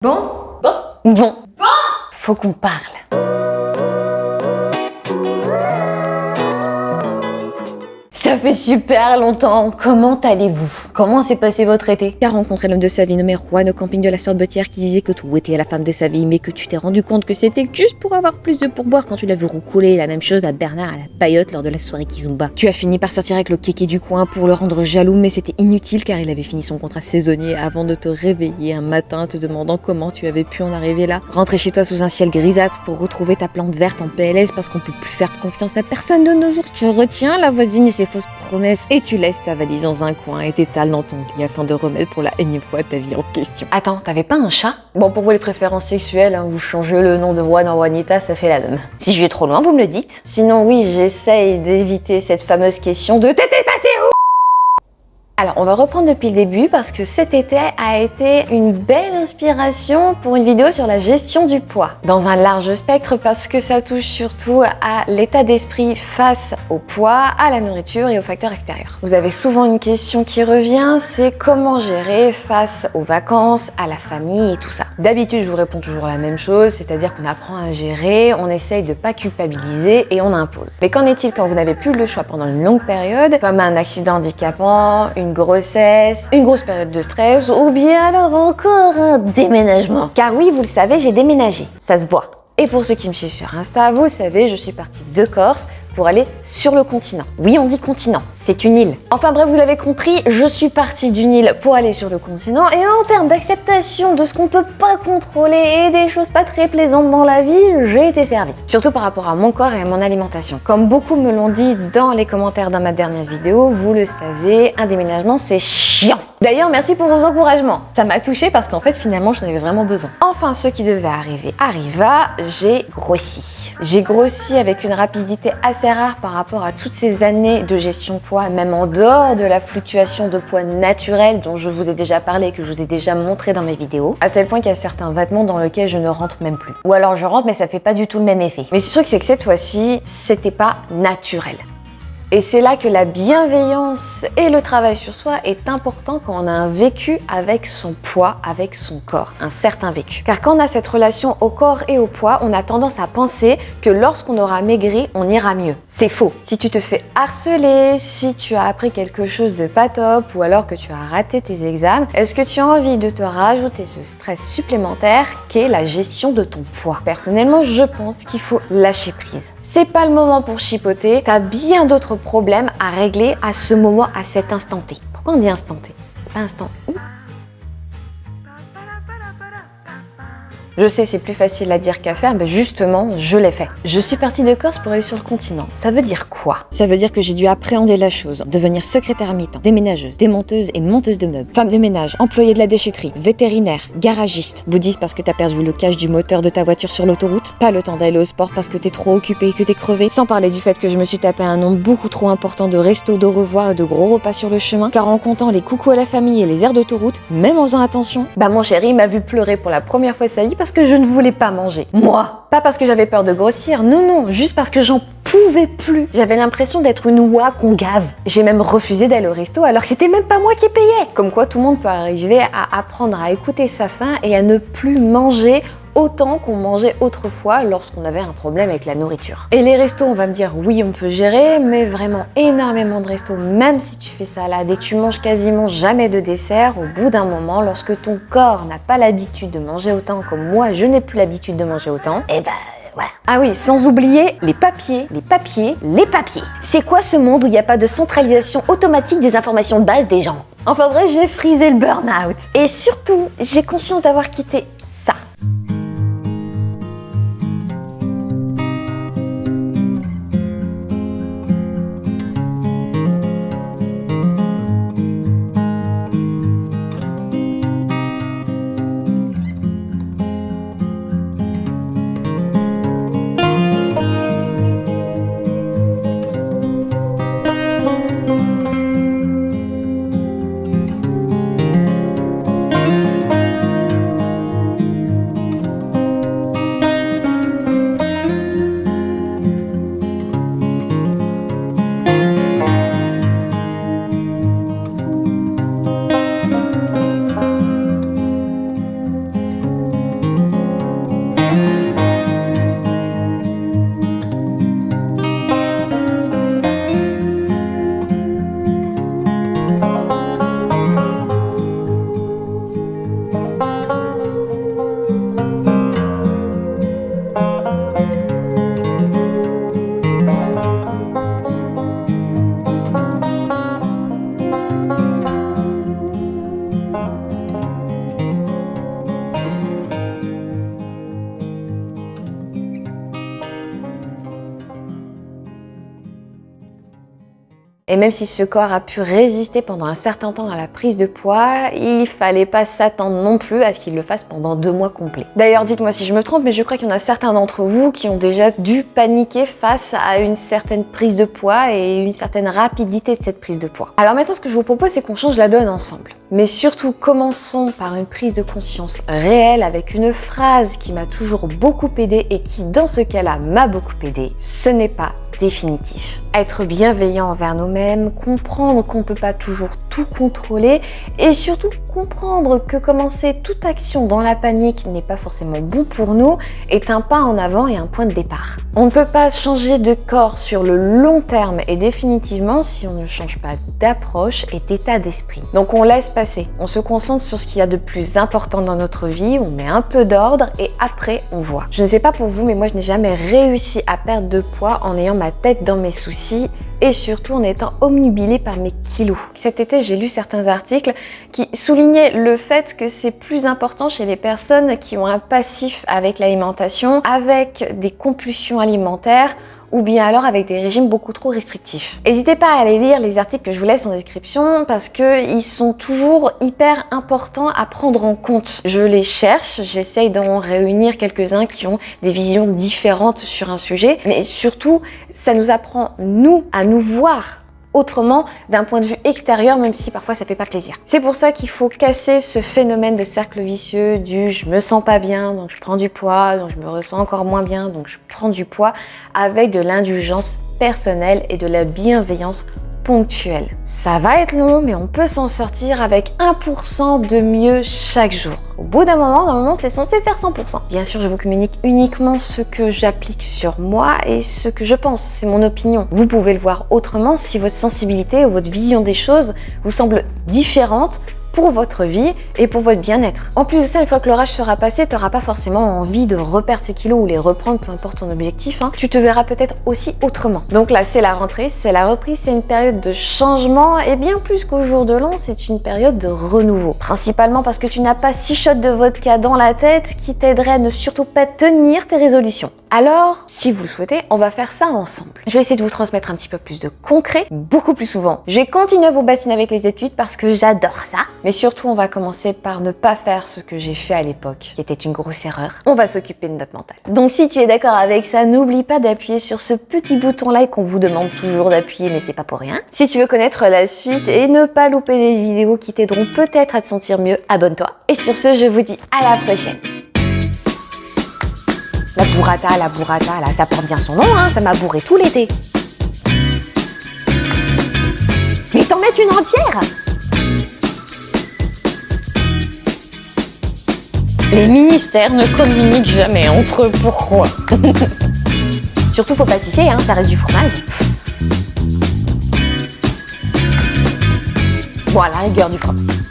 Bon, faut qu'on parle. Ça fait super longtemps. Comment allez-vous? Comment s'est passé votre été? Tu as rencontré l'homme de sa vie nommé Juan au camping de la Sorbetière qui disait que tout était la femme de sa vie, mais que tu t'es rendu compte que c'était juste pour avoir plus de pourboire quand tu l'as vu roucouler la même chose à Bernard à la paillote lors de la soirée Kizumba. Tu as fini par sortir avec le kéké du coin pour le rendre jaloux, mais c'était inutile car il avait fini son contrat saisonnier avant de te réveiller un matin te demandant comment tu avais pu en arriver là. Rentrer chez toi sous un ciel grisâtre pour retrouver ta plante verte en PLS parce qu'on peut plus faire confiance à personne de nos jours. Tu retiens la voisine et ses fausses promesses et tu laisses ta valise dans un coin et t'étales dans ton lit afin de remettre pour la énième fois ta vie en question. Attends, t'avais pas un chat? Bon, pour vous les préférences sexuelles, vous changez le nom de Juan en Juanita, ça fait la même. Si je vais trop loin, vous me le dites. Sinon oui, j'essaye d'éviter cette fameuse question de t'étais passé où? Alors, on va reprendre depuis le début parce que cet été a été une belle inspiration pour une vidéo sur la gestion du poids. Dans un large spectre parce que ça touche surtout à l'état d'esprit face au poids, à la nourriture et aux facteurs extérieurs. Vous avez souvent une question qui revient, c'est comment gérer face aux vacances, à la famille et tout ça. D'habitude, je vous réponds toujours la même chose, c'est-à-dire qu'on apprend à gérer, on essaye de pas culpabiliser et on impose. Mais qu'en est-il quand vous n'avez plus le choix pendant une longue période, comme un accident handicapant, une grossesse, une grosse période de stress ou bien alors encore un déménagement. Car oui, vous le savez, j'ai déménagé, ça se voit. Et pour ceux qui me suivent sur Insta, vous le savez, je suis partie de Corse pour aller sur le continent. Oui, on dit continent, c'est une île. Enfin bref, vous l'avez compris, je suis partie d'une île pour aller sur le continent et en termes d'acceptation de ce qu'on peut pas contrôler et des choses pas très plaisantes dans la vie, j'ai été servie. Surtout par rapport à mon corps et à mon alimentation. Comme beaucoup me l'ont dit dans les commentaires dans ma dernière vidéo, vous le savez, un déménagement c'est chiant. D'ailleurs, merci pour vos encouragements. Ça m'a touchée parce qu'en fait, finalement, j'en avais vraiment besoin. Enfin, ce qui devait arriver arriva, j'ai grossi. J'ai grossi avec une rapidité assez rare par rapport à toutes ces années de gestion de poids, même en dehors de la fluctuation de poids naturelle dont je vous ai déjà parlé et que je vous ai déjà montré dans mes vidéos, à tel point qu'il y a certains vêtements dans lesquels je ne rentre même plus. Ou alors je rentre mais ça fait pas du tout le même effet. Mais c'est sûr que cette fois-ci, c'était pas naturel. Et c'est là que la bienveillance et le travail sur soi est important quand on a un vécu avec son poids, avec son corps, un certain vécu. Car quand on a cette relation au corps et au poids, on a tendance à penser que lorsqu'on aura maigri, on ira mieux. C'est faux. Si tu te fais harceler, si tu as appris quelque chose de pas top ou alors que tu as raté tes examens, est-ce que tu as envie de te rajouter ce stress supplémentaire qu'est la gestion de ton poids? Personnellement, je pense qu'il faut lâcher prise. C'est pas le moment pour chipoter, t'as bien d'autres problèmes à régler à ce moment, à cet instant T. Pourquoi on dit instant T? C'est pas instant I? Je sais, c'est plus facile à dire qu'à faire, mais justement, je l'ai fait. Je suis partie de Corse pour aller sur le continent. Ça veut dire quoi? Ça veut dire que j'ai dû appréhender la chose, devenir secrétaire à mi-temps, déménageuse, démonteuse et monteuse de meubles, femme de ménage, employée de la déchetterie, vétérinaire, garagiste, bouddhiste parce que t'as perdu le cache du moteur de ta voiture sur l'autoroute, pas le temps d'aller au sport parce que t'es trop occupée et que t'es crevée, sans parler du fait que je me suis tapé un nombre beaucoup trop important de restos, d'au revoir et de gros repas sur le chemin, car en comptant les coucous à la famille et les aires d'autoroute, même en faisant attention, mon chéri m'a vu pleurer pour la première fois sa vie parce que je ne voulais pas manger. Moi. Pas parce que j'avais peur de grossir, non, juste parce que j'en pouvais plus. J'avais l'impression d'être une oie qu'on gave. J'ai même refusé d'aller au resto alors que c'était même pas moi qui payais. Comme quoi tout le monde peut arriver à apprendre à écouter sa faim et à ne plus manger autant qu'on mangeait autrefois lorsqu'on avait un problème avec la nourriture. Et les restos, on va me dire oui, on peut gérer, mais vraiment énormément de restos, même si tu fais salade et tu manges quasiment jamais de dessert, au bout d'un moment, lorsque ton corps n'a pas l'habitude de manger autant, comme moi, je n'ai plus l'habitude de manger autant, voilà. Ah oui, sans oublier les papiers. C'est quoi ce monde où il n'y a pas de centralisation automatique des informations de base des gens? Enfin bref, j'ai frisé le burn-out. Et surtout, j'ai conscience d'avoir quitté ça. Et même si ce corps a pu résister pendant un certain temps à la prise de poids, il fallait pas s'attendre non plus à ce qu'il le fasse pendant 2 mois complets. D'ailleurs, dites-moi si je me trompe, mais je crois qu'il y en a certains d'entre vous qui ont déjà dû paniquer face à une certaine prise de poids et une certaine rapidité de cette prise de poids. Alors maintenant, ce que je vous propose, c'est qu'on change la donne ensemble. Mais surtout, commençons par une prise de conscience réelle avec une phrase qui m'a toujours beaucoup aidée et qui, dans ce cas-là, m'a beaucoup aidée. Ce n'est pas définitif. Être bienveillant envers nous-mêmes, comprendre qu'on ne peut pas toujours tout contrôler et surtout comprendre que commencer toute action dans la panique n'est pas forcément bon pour nous est un pas en avant et un point de départ. On ne peut pas changer de corps sur le long terme et définitivement si on ne change pas d'approche et d'état d'esprit. Donc on laisse passer, on se concentre sur ce qu'il y a de plus important dans notre vie, on met un peu d'ordre et après on voit. Je ne sais pas pour vous, mais moi je n'ai jamais réussi à perdre de poids en ayant ma tête dans mes soucis et surtout en étant omnubilée par mes kilos. Cet été, j'ai lu certains articles qui soulignaient le fait que c'est plus important chez les personnes qui ont un passif avec l'alimentation, avec des compulsions alimentaires ou bien alors avec des régimes beaucoup trop restrictifs. N'hésitez pas à aller lire les articles que je vous laisse en description parce qu'ils sont toujours hyper importants à prendre en compte. Je les cherche, j'essaye d'en réunir quelques-uns qui ont des visions différentes sur un sujet, mais surtout, ça nous apprend, nous, à nous voir autrement d'un point de vue extérieur, même si parfois ça fait pas plaisir. C'est pour ça qu'il faut casser ce phénomène de cercle vicieux du je me sens pas bien, donc je prends du poids, donc je me ressens encore moins bien, donc je prends du poids, avec de l'indulgence personnelle et de la bienveillance ponctuelle. Ça va être long, mais on peut s'en sortir avec 1% de mieux chaque jour. Au bout d'un moment, normalement, c'est censé faire 100%. Bien sûr, je vous communique uniquement ce que j'applique sur moi et ce que je pense. C'est mon opinion. Vous pouvez le voir autrement si votre sensibilité ou votre vision des choses vous semble différente pour votre vie et pour votre bien-être. En plus de ça, une fois que l'orage sera passé, tu n'auras pas forcément envie de reperdre ces kilos ou les reprendre, peu importe ton objectif. Tu te verras peut-être aussi autrement. Donc là, c'est la rentrée, c'est la reprise, c'est une période de changement et bien plus qu'au jour de l'an, c'est une période de renouveau. Principalement parce que tu n'as pas 6 shots de vodka dans la tête qui t'aiderait à ne surtout pas tenir tes résolutions. Alors, si vous le souhaitez, on va faire ça ensemble. Je vais essayer de vous transmettre un petit peu plus de concret, beaucoup plus souvent. Je vais continuer à vous bassiner avec les études parce que j'adore ça. Mais surtout, on va commencer par ne pas faire ce que j'ai fait à l'époque, qui était une grosse erreur. On va s'occuper de notre mental. Donc si tu es d'accord avec ça, n'oublie pas d'appuyer sur ce petit bouton like qu'on vous demande toujours d'appuyer, mais c'est pas pour rien. Si tu veux connaître la suite et ne pas louper des vidéos qui t'aideront peut-être à te sentir mieux, abonne-toi. Et sur ce, je vous dis à la prochaine. La burrata, là, ça porte bien son nom, hein, ça m'a bourré tout l'été. Mais t'en mets une entière? Les ministères ne communiquent jamais entre eux, pourquoi? Surtout faut pacifier, hein, ça reste du fromage. Bon, à la rigueur du fromage.